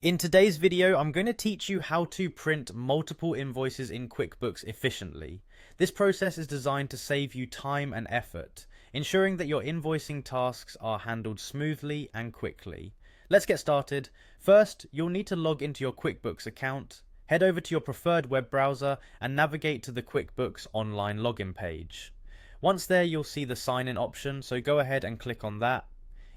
In today's video, I'm going to teach you how to print multiple invoices in QuickBooks efficiently. This process is designed to save you time and effort, ensuring that your invoicing tasks are handled smoothly and quickly. Let's get started. First, you'll need to log into your QuickBooks account, head over to your preferred web browser, and navigate to the QuickBooks online login page. Once there, you'll see the sign-in option, so go ahead and click on that.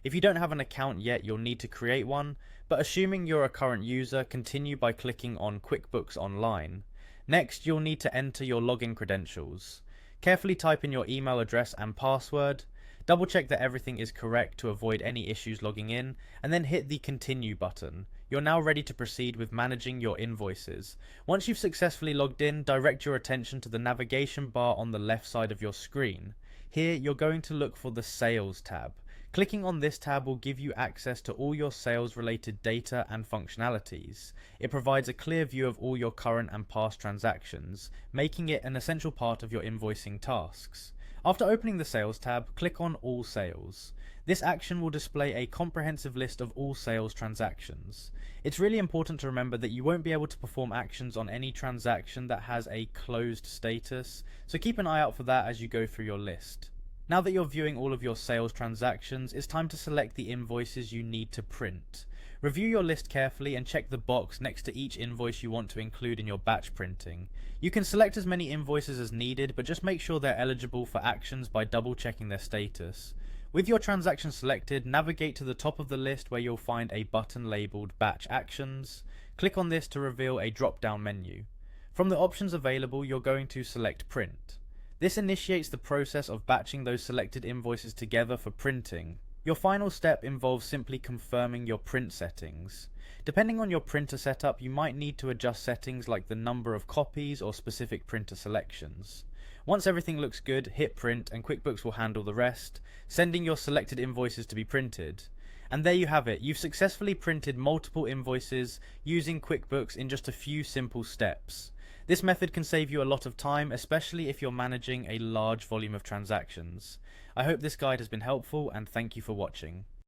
If you don't have an account yet, you'll need to create one, but assuming you're a current user, continue by clicking on QuickBooks Online. Next, you'll need to enter your login credentials. Carefully type in your email address and password, double check that everything is correct to avoid any issues logging in, and then hit the Continue button. You're now ready to proceed with managing your invoices. Once you've successfully logged in, direct your attention to the navigation bar on the left side of your screen. Here, you're going to look for the Sales tab. Clicking on this tab will give you access to all your sales related data and functionalities. It provides a clear view of all your current and past transactions, making it an essential part of your invoicing tasks. After opening the Sales tab, click on All Sales. This action will display a comprehensive list of all sales transactions. It's really important to remember that you won't be able to perform actions on any transaction that has a closed status, so keep an eye out for that as you go through your list. Now that you're viewing all of your sales transactions, it's time to select the invoices you need to print. Review your list carefully and check the box next to each invoice you want to include in your batch printing. You can select as many invoices as needed, but just make sure they're eligible for actions by double checking their status. With your transaction selected, navigate to the top of the list where you'll find a button labeled Batch Actions. Click on this to reveal a drop-down menu. From the options available, you're going to select Print. This initiates the process of batching those selected invoices together for printing. Your final step involves simply confirming your print settings. Depending on your printer setup, you might need to adjust settings like the number of copies or specific printer selections. Once everything looks good, hit print and QuickBooks will handle the rest, sending your selected invoices to be printed. And there you have it, you've successfully printed multiple invoices using QuickBooks in just a few simple steps. This method can save you a lot of time, especially if you're managing a large volume of transactions. I hope this guide has been helpful and thank you for watching.